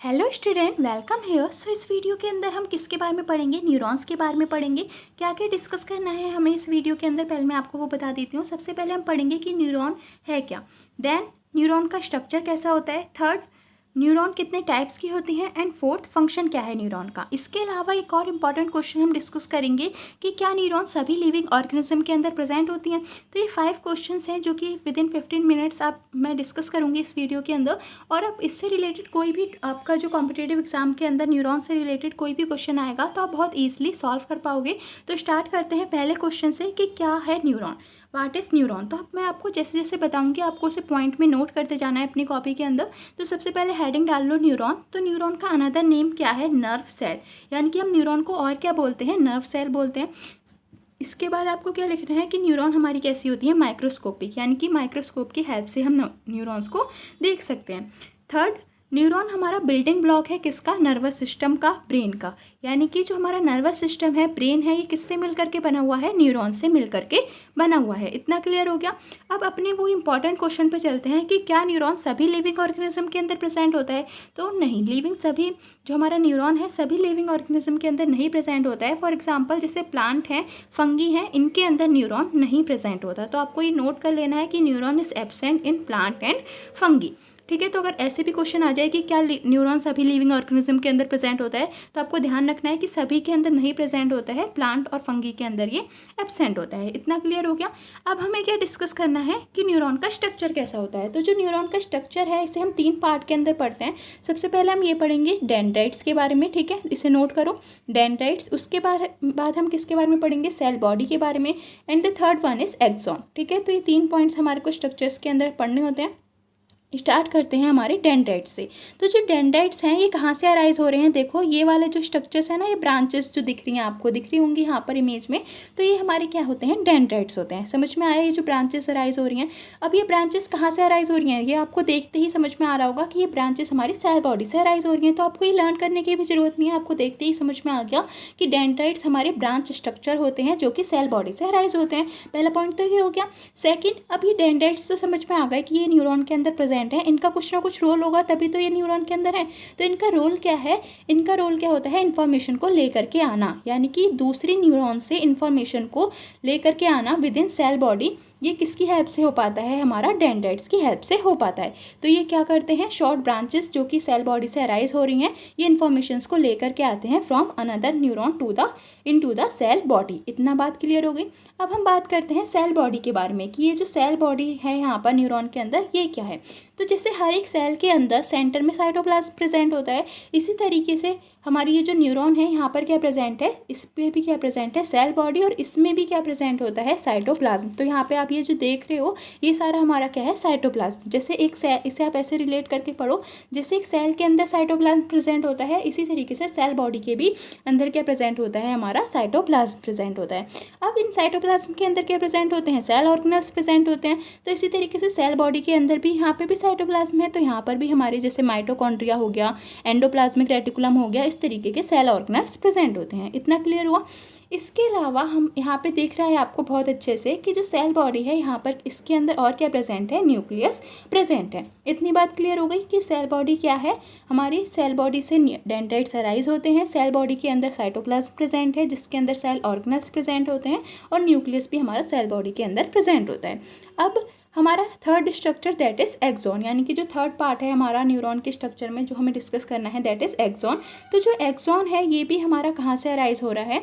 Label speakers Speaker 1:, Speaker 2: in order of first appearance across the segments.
Speaker 1: Hello student, welcome here. So इस video के अंदर हम किसके बारे में पढ़ेंगे? न्यूरॉन्स के बारे में पढ़ेंगे। क्या क्या डिस्कस करना है हमें इस वीडियो के अंदर, पहले मैं आपको वो बता देती हूँ। सबसे पहले हम पढ़ेंगे कि न्यूरॉन है क्या, देन न्यूरॉन का स्ट्रक्चर कैसा होता है, थर्ड न्यूरॉन कितने टाइप्स की होती हैं, एंड फोर्थ फंक्शन क्या है न्यूरॉन का। इसके अलावा एक और इम्पॉर्टेंट क्वेश्चन हम डिस्कस करेंगे कि क्या न्यूरॉन सभी लिविंग ऑर्गेनिज्म के अंदर प्रेजेंट होती हैं। तो ये 5 क्वेश्चंस हैं जो कि विद इन 15 मिनट्स मैं डिस्कस करूँगी इस वीडियो के अंदर। और अब इससे रिलेटेड कोई भी आपका जो कॉम्पिटेटिव एग्जाम के अंदर न्यूरॉन से रिलेटेड कोई भी क्वेश्चन आएगा तो आप बहुत ईजिली सॉल्व कर पाओगे। तो स्टार्ट करते हैं पहले क्वेश्चन से कि क्या है न्यूरॉन, व्हाट इज़ न्यूरॉन। तो अब मैं आपको जैसे जैसे बताऊंगी आपको उसे पॉइंट में नोट करते जाना है अपनी कॉपी के अंदर। तो सबसे पहले हेडिंग डाल लो न्यूरॉन। तो न्यूरॉन का अनदर नेम क्या है? नर्व सेल, यानी कि हम न्यूरॉन को और क्या बोलते हैं? नर्व सेल बोलते हैं। इसके बाद आपको क्या लिखना है कि न्यूरॉन हमारी कैसी होती है? माइक्रोस्कोपिक, यानी कि माइक्रोस्कोप की हेल्प से हम न्यूरॉन्स को देख सकते हैं। थर्ड, न्यूरॉन हमारा बिल्डिंग ब्लॉक है किसका? नर्वस सिस्टम का, ब्रेन का। यानी कि जो हमारा नर्वस सिस्टम है, ब्रेन है, ये किससे मिल करके बना हुआ है? न्यूरॉन से मिल करके बना हुआ है। इतना क्लियर हो गया। अब अपने वो इंपॉर्टेंट क्वेश्चन पे चलते हैं कि क्या न्यूरॉन सभी लिविंग ऑर्गेनिज्म के अंदर प्रेजेंट होता है? तो नहीं, लिविंग सभी जो हमारा न्यूरॉन है सभी लिविंग ऑर्गेनिज्म के अंदर नहीं प्रेजेंट होता है। फॉर एग्जाम्पल जैसे प्लांट हैं, फंगी हैं, इनके अंदर न्यूरॉन नहीं प्रेजेंट होता। तो आपको ये नोट कर लेना है कि neuron is absent in plant and fungi. ठीक है, तो अगर ऐसे भी क्वेश्चन आ जाए कि क्या न्यूरॉन सभी लिविंग ऑर्गेनिज्म के अंदर प्रेजेंट होता है, तो आपको ध्यान रखना है कि सभी के अंदर नहीं प्रेजेंट होता है, प्लांट और फंगी के अंदर ये एब्सेंट होता है। इतना क्लियर हो गया। अब हमें क्या डिस्कस करना है कि न्यूरॉन का स्ट्रक्चर कैसा होता है। तो जो न्यूरॉन का स्ट्रक्चर है इसे हम 3 पार्ट के अंदर पढ़ते हैं। सबसे पहले हम ये पढ़ेंगे डेंड्राइट्स के बारे में। ठीक है, इसे नोट करो, डेंड्राइट्स। उसके बाद हम किसके बारे में पढ़ेंगे? सेल बॉडी के बारे में। And the third one is axon. ठीक है, तो ये 3 पॉइंट्स हमारे को स्ट्रक्चर्स के अंदर पढ़ने होते हैं। स्टार्ट करते हैं हमारे डेंड्राइट्स से। तो जो डेंड्राइट्स हैं ये कहाँ से अराइज हो रहे हैं? देखो ये वाले जो स्ट्रक्चर्स हैं ना, ये ब्रांचेस जो दिख रही हैं आपको, दिख रही होंगी यहाँ पर इमेज में, तो ये हमारे क्या होते हैं? डेंड्राइट्स होते हैं। समझ में आया ये जो ब्रांचेस अराइज हो रही हैं? अब ये ब्रांचेस कहाँ से अराइज हो रही हैं ये आपको देखते ही समझ में आ रहा होगा कि ये ब्रांचेस हमारी सेल बॉडी से अराइज हो रही हैं। तो आपको ये लर्न करने की भी जरूरत नहीं है, आपको देखते ही समझ में आ गया कि डेंड्राइट्स हमारे ब्रांच स्ट्रक्चर होते हैं जो कि सेल बॉडी से अराइज होते हैं। पहला पॉइंट तो ये हो गया। सेकेंड, अब ये डेंड्राइट्स तो समझ में आ गए कि ये न्यूरॉन के अंदर प्रेजेंट है, इनका कुछ कुछ रोल होगा तभी तो ये न्यूरॉन के अंदर है। तो इनका रोल क्या है? इनका रोल क्या होता है? इंफॉर्मेशन को लेकर के आना, यानी कि दूसरी न्यूरॉन से इंफॉर्मेशन को लेकर के आना विद इन सेल बॉडी। ये किसकी हेल्प से हो पाता है? हमारा डेंड्राइट्स की हेल्प से हो पाता है। तो ये क्या करते हैं? शॉर्ट ब्रांचेस जो कि सेल बॉडी से अराइज हो रही हैं, ये इंफॉर्मेशंस को लेकर के आते हैं from another neuron into the cell body. इतना बात क्लियर हो गई। अब हम बात करते हैं सेल बॉडी के बारे में कि ये जो सेल बॉडी है यहाँ पर न्यूरॉन के अंदर, ये क्या है। तो जैसे हर एक सेल के अंदर सेंटर में साइटोप्लाज्म प्रेजेंट होता है, इसी तरीके से हमारी ये जो न्यूरॉन है यहाँ पर क्या प्रेजेंट है? इस पे भी क्या प्रेजेंट है? Cell body. और इसमें भी क्या प्रेजेंट होता है? साइटोप्लाज्म। तो यहाँ पे आप ये जो देख रहे हो ये सारा हमारा क्या है? साइटोप्लाज्म। जैसे एक सेल, इसे आप ऐसे रिलेट करके पढ़ो, जैसे एक सेल के अंदर साइटोप्लाज्म प्रेजेंट होता है, इसी तरीके से सेल बॉडी के भी अंदर क्या प्रेजेंट होता है? हमारा साइटोप्लाज्म प्रेजेंट होता है। अब इन साइटोप्लाज्म के अंदर क्या प्रेजेंट होते हैं? सेल ऑर्गेनेल्स प्रेजेंट होते हैं। तो इसी तरीके से सेल बॉडी के अंदर भी यहाँ पे भी साइटोप्लाज्म है, तो यहाँ पर भी हमारे जैसे माइटोकॉन्ड्रिया हो गया, एंडोप्लाज्मिक रेटिकुलम हो गया, इस तरीके के सेल ऑर्गेनेल्स प्रेजेंट होते हैं। इतना क्लियर हुआ। इसके अलावा हम यहाँ पे देख रहा है आपको बहुत अच्छे से कि जो सेल बॉडी है यहाँ पर, इसके अंदर और क्या प्रेजेंट है? न्यूक्लियस प्रेजेंट है। इतनी बात क्लियर हो गई कि सेल बॉडी क्या है हमारी। सेल बॉडी से डेंड्राइट्स अराइज होते हैं, सेल बॉडी के अंदर साइटोप्लाज्म प्रेजेंट है जिसके अंदर सेल ऑर्गेनेल्स प्रेजेंट होते हैं, और न्यूक्लियस भी हमारा सेल बॉडी के अंदर प्रेजेंट होता है। अब हमारा third structure that is axon, यानी कि जो थर्ड पार्ट है हमारा न्यूरॉन के स्ट्रक्चर में जो हमें डिस्कस करना है दैट इज एक्सॉन। तो जो एक्सॉन है ये भी हमारा कहाँ से अराइज हो रहा है?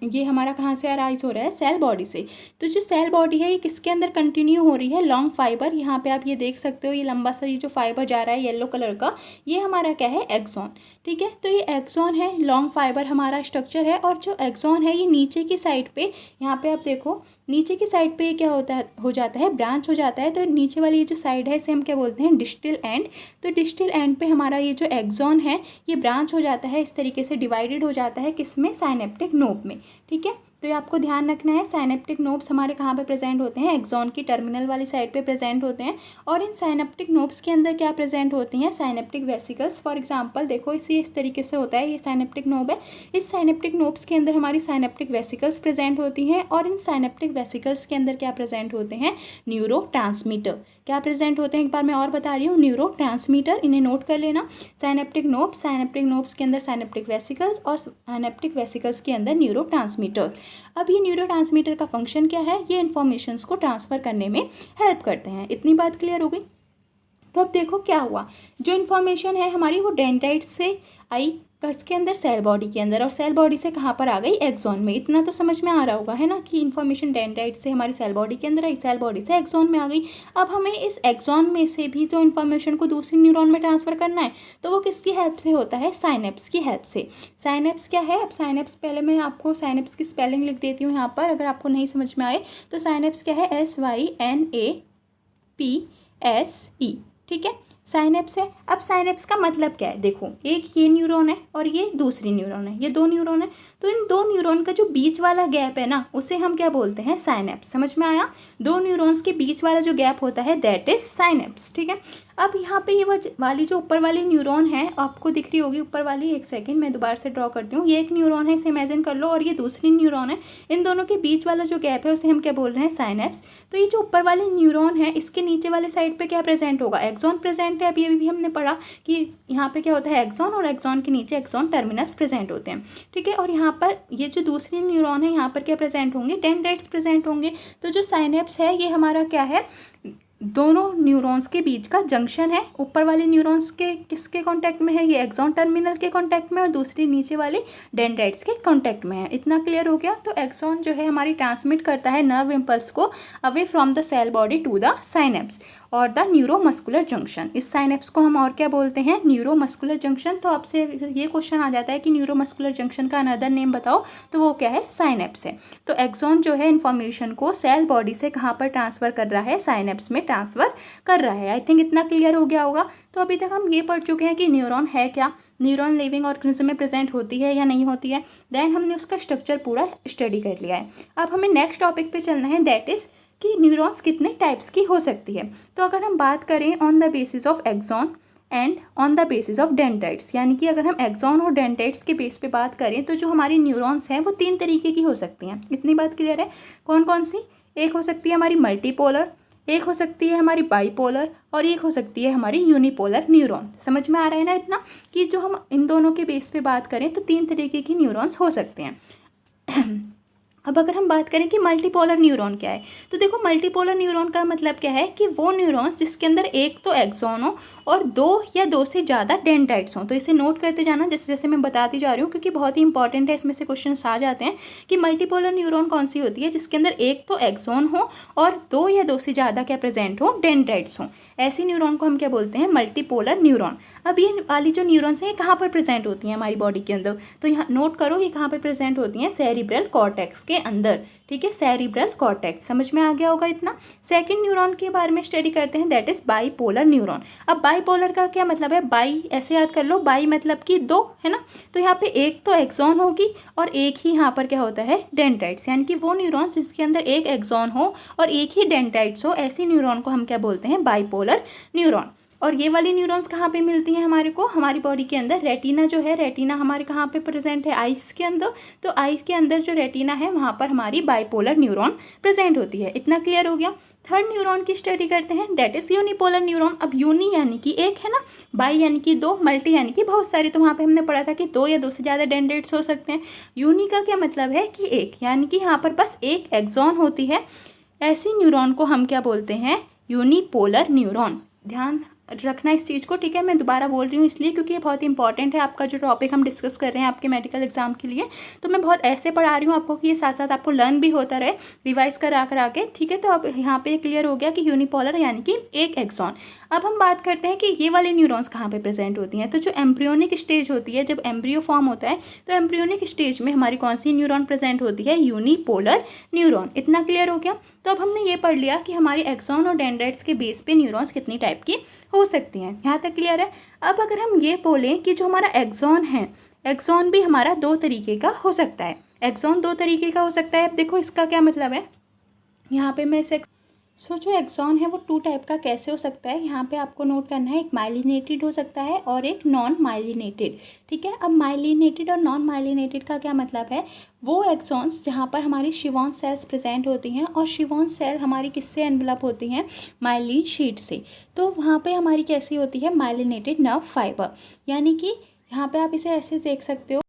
Speaker 1: ये हमारा कहाँ से अराइज हो रहा है? सेल बॉडी से। तो जो सेल बॉडी है ये किसके अंदर कंटिन्यू हो रही है? Long fibre. यहाँ पे आप ये देख सकते हो, ये लंबा सा ये जो फाइबर जा रहा है येलो कलर का, ये हमारा क्या है? एक्सॉन। ठीक है, तो ये एक्सॉन है, लॉन्ग फाइबर हमारा स्ट्रक्चर है। और जो एक्सॉन है ये नीचे की साइड पे, यहाँ पे आप देखो नीचे की साइड पे क्या होता है? हो जाता है ब्रांच हो जाता है। तो नीचे वाली ये जो साइड है इसे हम क्या बोलते हैं? Distal end. तो डिस्टल एंड पे हमारा ये जो एक्सॉन है ये ब्रांच हो जाता है, इस तरीके से डिवाइडेड हो जाता है किस में? साइनेप्टिक नोब में। ठीक है, तो ये आपको ध्यान रखना है। साइनेप्टिक नोब्स हमारे कहाँ पे प्रेजेंट होते हैं, एक्सॉन की टर्मिनल वाली साइड पे प्रेजेंट होते हैं। और इन साइनेप्टिक नोब्स के अंदर क्या प्रेजेंट होती हैं, साइनेप्टिक वेसिकल्स। फॉर एग्जांपल देखो इस तरीके से होता है, ये साइनेप्टिक नोब है। इस साइनेप्टिक नोब्स के अंदर हमारी साइनेप्टिक वेसिकल्स प्रेजेंट होती हैं और इन साइनेप्टिक वेसिकल्स के अंदर क्या प्रेजेंट होते हैं, न्यूरोट्रांसमीटर। क्या प्रेजेंट होते हैं, एक बार मैं और बता रही हूँ, न्यूरोट्रांसमीटर, इन्हें नोट कर लेना। साइनेप्टिक नोब्स के अंदर साइनेप्टिक वेसिकल्स और साइनेप्टिक वेसिकल्स के अंदर न्यूरोट्रांसमीटर। अब ये न्यूरोट्रांसमीटर का फंक्शन क्या है, ये इन्फॉर्मेशंस को ट्रांसफ़र करने में हेल्प करते हैं। इतनी बात क्लियर हो गई। तो अब देखो क्या हुआ, जो इन्फॉर्मेशन है हमारी वो डेंड्राइट से आई किसके अंदर, सेल बॉडी के अंदर, और सेल बॉडी से कहाँ पर आ गई, एक्सॉन में। इतना तो समझ में आ रहा होगा है ना कि इन्फॉर्मेशन डेंड्राइट से हमारी सेल बॉडी के अंदर आई, सेल बॉडी से एक्सॉन में आ गई। अब हमें इस एक्सॉन में से भी जो इन्फॉर्मेशन को दूसरी न्यूरॉन में ट्रांसफ़र करना है तो वो किसकी हेल्प से होता है, साइनेप्स की हेल्प से। साइनेप्स क्या है, अब साइनेप्स पहले मैं आपको साइनेप्स की स्पेलिंग लिख देती हूँ यहाँ पर, अगर आपको नहीं समझ में आए तो साइनेप्स क्या है, SYNAPSE, ठीक है, साइनेप्स है। अब साइनेप्स का मतलब क्या है, देखो एक ये न्यूरॉन है और ये दूसरी न्यूरॉन है, ये दो न्यूरॉन है। तो इन दो न्यूरॉन का जो बीच वाला गैप है ना, उसे हम क्या बोलते हैं, साइनेप्स। समझ में आया, दो न्यूरॉन्स के बीच वाला जो गैप होता है दैट इज साइनेप्स, ठीक है। अब यहाँ पे ये वाली जो ऊपर वाली न्यूरॉन है आपको दिख रही होगी ऊपर वाली, एक सेकेंड मैं दोबारा से ड्रॉ करती हूँ। ये एक न्यूरॉन है, इसे इमेजिन कर लो, और ये दूसरी न्यूरॉन है। इन दोनों के बीच वाला जो गैप है उसे हम क्या बोल रहे हैं, साइनेप्स। तो ये जो ऊपर वाली न्यूरॉन है इसके नीचे वाले साइड पे क्या प्रेजेंट होगा, एक्सॉन प्रेजेंट है। अभी भी हमने पढ़ा कि यहाँ पे क्या होता है, एक्सॉन, और एक्सॉन के नीचे एक्सॉन टर्मिनल्स प्रेजेंट होते हैं, ठीक है। और यहाँ पर ये जो दूसरी न्यूरॉन है यहाँ पर क्या प्रेजेंट होंगे, डेंड्राइट्स प्रेजेंट होंगे। तो जो साइनेप्स है ये हमारा क्या है, दोनों न्यूरॉन्स के बीच का जंक्शन है। ऊपर वाले न्यूरॉन्स के किसके कांटेक्ट में है, ये एक्सॉन टर्मिनल के कांटेक्ट में, और दूसरी नीचे वाले डेंड्राइट्स के कांटेक्ट में है। इतना क्लियर हो गया। तो एक्सॉन जो है हमारी ट्रांसमिट करता है नर्व इम्पल्स को away from the cell body to the synapse और द न्यूरोमस्कुलर जंक्शन। इस साइनेप्स को हम और क्या बोलते हैं, न्यूरोमस्कुलर जंक्शन। तो आपसे ये क्वेश्चन आ जाता है कि न्यूरोमस्कुलर जंक्शन का अनदर नेम बताओ, तो वो क्या है, साइनेप्स है। तो एक्सॉन जो है इन्फॉर्मेशन को सेल बॉडी से कहाँ पर ट्रांसफ़र कर रहा है, साइनेप्स में ट्रांसफ़र कर रहा है। आई थिंक इतना क्लियर हो गया होगा। तो अभी तक हम ये पढ़ चुके हैं कि न्यूरॉन है क्या, न्यूरॉन लिविंग ऑर्गेनिज्म में प्रेजेंट होती है या नहीं होती है। देन हमने उसका स्ट्रक्चर पूरा स्टडी कर लिया है। अब हमें नेक्स्ट टॉपिक पे चलना है, दैट इज़ कि न्यूरॉन्स कितने टाइप्स की हो सकती है। तो अगर हम बात करें on the basis of axon and on the basis of dendrites, यानी कि अगर हम एक्सॉन और डेंड्राइट्स के बेस पे बात करें तो जो हमारी न्यूरॉन्स हैं वो तीन तरीके की हो सकती हैं। इतनी बात क्लियर है। कौन कौन सी, एक हो सकती है हमारी मल्टीपोलर, एक हो सकती है हमारी बाईपोलर, और एक हो सकती है हमारी यूनिपोलर न्यूरॉन। समझ में आ रहा है ना इतना, कि जो हम इन दोनों के बेस पे बात करें तो तीन तरीके की न्यूरॉन्स हो सकते हैं। अब अगर हम बात करें कि मल्टीपोलर न्यूरॉन क्या है, तो देखो मल्टीपोलर न्यूरॉन का मतलब क्या है कि वो न्यूरॉन्स जिसके अंदर एक तो एक्सॉन हो और दो या दो से ज़्यादा डेंड्राइट्स हों। तो इसे नोट करते जाना जैसे जैसे मैं बताती जा रही हूँ, क्योंकि बहुत ही इंपॉर्टेंट है, इसमें से क्वेश्चन आ जाते हैं कि मल्टीपोलर न्यूरॉन कौन सी होती है, जिसके अंदर एक तो एक्सॉन हो और दो या दो से ज़्यादा क्या प्रेजेंट हो, डेंड्राइट्स हों। ऐसी न्यूरॉन को हम क्या बोलते हैं, मल्टीपोलर न्यूरॉन। अब ये वाली जो न्यूरॉन्स हैं ये कहाँ पर प्रेजेंट होती हैं हमारी बॉडी के अंदर, तो यहाँ नोट करो ये कहाँ पर प्रेजेंट होती हैं, सेरिब्रल कॉर्टेक्स के अंदर, ठीक है, सेरिब्रल कॉर्टेक्स। समझ में आ गया होगा इतना। सेकंड न्यूरॉन के बारे में स्टडी करते हैं, दैट इज बाईपोलर न्यूरॉन। अब बाईपोलर का क्या मतलब है, बाई ऐसे याद कर लो, बाई मतलब कि दो, है ना। तो यहाँ पे एक तो एक्सॉन होगी और एक ही यहाँ पर क्या होता है, डेंड्राइट्स, यानी कि वो न्यूरॉन जिसके अंदर एक एक्सॉन हो और एक ही डेंड्राइट्स हो, ऐसी न्यूरॉन को हम क्या बोलते हैं, बाईपोलर न्यूरॉन। और ये वाली न्यूरॉन्स कहाँ पे मिलती हैं हमारे को, हमारी बॉडी के अंदर, रेटिना जो है, रेटिना हमारे कहाँ पे प्रेजेंट है, आइस के अंदर। तो आइस के अंदर जो रेटिना है वहाँ पर हमारी बाईपोलर न्यूरॉन प्रेजेंट होती है। इतना क्लियर हो गया। थर्ड न्यूरॉन की स्टडी करते हैं, दैट इज यूनिपोलर न्यूरॉन। अब यूनी यानी कि एक है ना, बाई यानी कि दो, मल्टी यानी कि बहुत सारी। तो वहाँ पे हमने पढ़ा था कि दो या दो से ज़्यादा डेंड्राइट्स हो सकते हैं। यूनी का क्या मतलब है कि एक, यानी कि यहाँ पर बस एक एक्सॉन होती है। ऐसी न्यूरॉन को हम क्या बोलते हैं, यूनिपोलर न्यूरॉन। ध्यान रखना इस चीज़ को, ठीक है। मैं दोबारा बोल रही हूँ इसलिए क्योंकि ये बहुत इंपॉर्टेंट है, आपका जो टॉपिक हम डिस्कस कर रहे हैं आपके मेडिकल एग्जाम के लिए। तो मैं बहुत ऐसे पढ़ा रही हूँ आपको कि ये साथ साथ आपको लर्न भी होता रहे, रिवाइज करा के, ठीक है। तो अब यहाँ पे क्लियर हो गया कि यूनिपोलर यानी कि एक एक्सॉन। अब हम बात करते हैं कि ये वाली न्यूरॉन्स कहाँ पे प्रेजेंट होती हैं। तो जो एम्ब्रियोनिक स्टेज होती है, जब एम्ब्रियो फॉर्म होता है, तो एम्ब्रियोनिक स्टेज में हमारी कौन सी न्यूरॉन प्रेजेंट होती है, यूनिपोलर न्यूरॉन। इतना क्लियर हो गया। तो अब हमने ये पढ़ लिया कि हमारी एक्सॉन और डेंड्राइट्स के बेस पे न्यूरॉन्स कितनी टाइप की हो सकती हैं। यहाँ तक क्लियर है। अब अगर हम ये बोलें कि जो हमारा एक्सॉन है, एक्सॉन भी हमारा दो तरीके का हो सकता है। एक्सॉन दो तरीके का हो सकता है। अब देखो इसका क्या मतलब है, यहाँ पे मैं इसे जो एक्सॉन है वो टू टाइप का कैसे हो सकता है, यहाँ पे आपको नोट करना है। एक माइलिनेटेड हो सकता है और एक नॉन माइलिनेटेड, ठीक है। अब माइलिनेटेड और नॉन माइलिनेटेड का क्या मतलब है, वो एक्सॉन्स जहाँ पर हमारी शिवॉन सेल्स प्रेजेंट होती हैं और शिवॉन सेल हमारी किससे एनवलप होती हैं, माइलिन शीट से। तो वहाँ पे हमारी कैसी होती है, माइलिनेटेड नर्व फाइबर, यानी कि यहाँ पे आप इसे ऐसे देख सकते हो।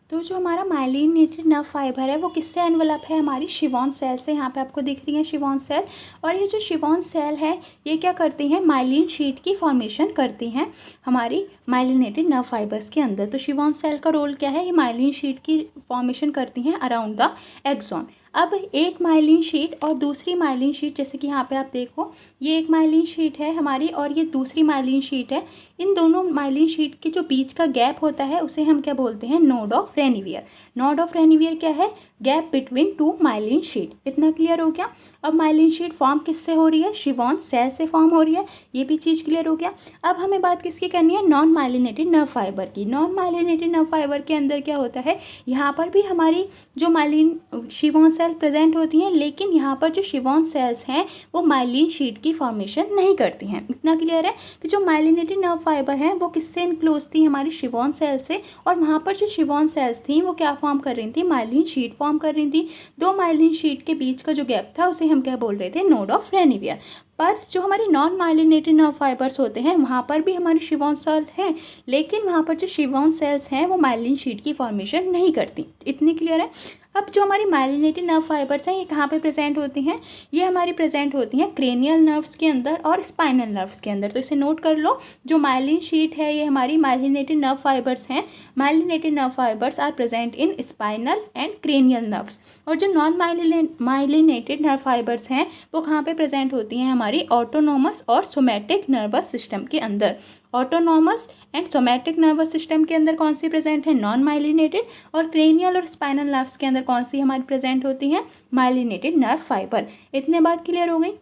Speaker 1: तो जो हमारा माइलिनेटेड नर्व फाइबर है वो किससे एनवलप है, हमारी शिवॉन सेल से। यहाँ पे आपको दिख रही है शिवॉन सेल, और ये जो शिवॉन सेल है ये क्या करती हैं, माइलिन शीट की फॉर्मेशन करती हैं हमारी माइलिनेटेड नर्व फाइबर्स के अंदर। तो शिवॉन सेल का रोल क्या है, ये माइलिन शीट की फॉर्मेशन करती हैं अराउंड द एक्सॉन। अब एक माइलिन शीट और दूसरी माइलिन शीट, जैसे कि यहाँ पे आप देखो ये एक माइलिन शीट है हमारी और ये दूसरी माइलिन शीट है। इन दोनों माइलिन शीट के जो बीच का गैप होता है उसे हम क्या बोलते हैं, नोड ऑफ रेनिवियर। नोड ऑफ रेनिवियर क्या है, gap between two myelin sheath. इतना क्लियर हो गया। अब माइलिन शीट फॉर्म किससे हो रही है, शिवॉन सेल से फॉर्म हो रही है, ये भी चीज़ क्लियर हो गया। अब हमें बात किसकी करनी है, नॉन माइलिनेटेड नर्व फाइबर की। नॉन माइलिनेटेड नर्व फाइबर के अंदर क्या होता है, यहाँ पर भी हमारी जो माइलिन शिवॉन सेल प्रेजेंट होती हैं, लेकिन यहाँ पर जो शिवॉन सेल्स हैं वो माइलिन शीट की फॉर्मेशन नहीं करती हैं। इतना क्लियर है कि जो माइलिनेटेड नर्व फाइबर हैं वो किससे इनक्लोज थी, हमारी शिवॉन सेल से, और वहाँ पर जो शिवॉन सेल्स थी वो क्या फॉर्म कर रही थी, माइलिन शीट फॉर्म कर रही थी। दो माइलिन शीट के बीच का जो गैप था उसे हम क्या बोल रहे थे, नोड ऑफ रेनिवियर। पर जो हमारी नॉन माइलिनेटेड नर्व फाइबर्स होते हैं वहाँ पर भी हमारी शिवॉन सेल हैं, लेकिन वहाँ पर जो शिवॉन सेल्स हैं वो माइलिन शीट की फॉर्मेशन नहीं करती। इतनी क्लियर है। अब जो हमारी माइलिनेटेड नर्व फाइबर्स हैं ये कहाँ पे प्रेजेंट होती हैं, ये हमारी प्रेजेंट होती हैं क्रेनियल नर्व्स के अंदर और स्पाइनल नर्व्स के अंदर। तो इसे नोट कर लो, जो माइलिन शीट है ये हमारी माइलिनेटेड नर्व फाइबर्स हैं। Myelinated nerve fibres are present in spinal and cranial nerves. और जो नॉन माइलिनेटेड नर्व फाइबर्स हैं वो कहाँ पे प्रेजेंट होती हैं, हमारी ऑटोनोमस और सोमैटिक नर्वस सिस्टम के अंदर। Autonomous and somatic nervous system के अंदर कौन सी प्रेजेंट है, नॉन माइलिनेटेड, और क्रेनियल और स्पाइनल नर्व्स के अंदर कौन सी हमारी प्रेजेंट होती हैं, माइलिनेटेड नर्व फाइबर। इतने बात क्लियर हो गई।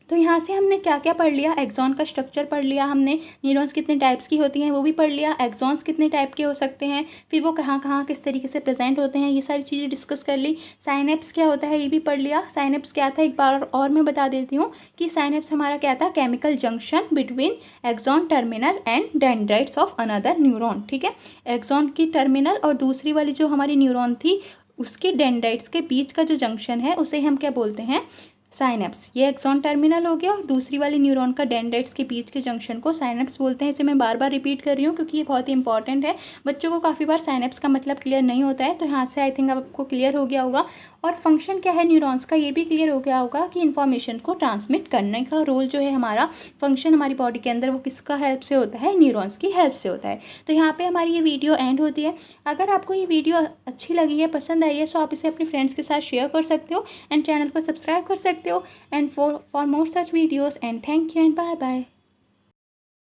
Speaker 1: तो यहाँ से हमने क्या क्या पढ़ लिया, एक्सॉन का स्ट्रक्चर पढ़ लिया हमने, न्यूरॉन्स कितने टाइप्स की होती हैं वो भी पढ़ लिया, एक्सॉन्स कितने टाइप के हो सकते हैं, फिर वो कहाँ कहाँ किस तरीके से प्रेजेंट होते हैं, ये सारी चीज़ें डिस्कस कर ली। साइनेप्स क्या होता है ये भी पढ़ लिया। साइनेप्स क्या था एक बार और मैं बता देती हूँ कि साइनेप्स हमारा क्या था, chemical junction between axon terminal and dendrites of another neuron, ठीक है। एक्सॉन की टर्मिनल और दूसरी वाली जो हमारी न्यूरॉन थी उसके डेंड्राइट्स के बीच का जो जंक्शन है उसे हम क्या बोलते हैं, साइनेप्स। ये एक्सॉन टर्मिनल हो गया और दूसरी वाली न्यूरॉन का डेंड्राइट्स के बीच के जंक्शन को साइनेप्स बोलते हैं। इसे मैं बार बार रिपीट कर रही हूँ क्योंकि ये बहुत ही इंपॉर्टेंट है। बच्चों को काफ़ी बार साइनेप्स का मतलब क्लियर नहीं होता है, तो यहाँ से आई थिंक आपको क्लियर हो गया होगा। और फंक्शन क्या है न्यूरॉन्स का ये भी क्लियर हो गया होगा कि इन्फॉर्मेशन को ट्रांसमिट करने का रोल जो है हमारा फंक्शन हमारी बॉडी के अंदर वो किसका हेल्प से होता है, न्यूरॉन्स की हेल्प से होता है। तो यहाँ पे हमारी ये वीडियो एंड होती है। अगर आपको ये वीडियो अच्छी लगी है, पसंद आई है, तो आप इसे अपने फ्रेंड्स के साथ शेयर कर सकते हो एंड चैनल को सब्सक्राइब कर सकते हो and for more such videos and thank you and bye bye.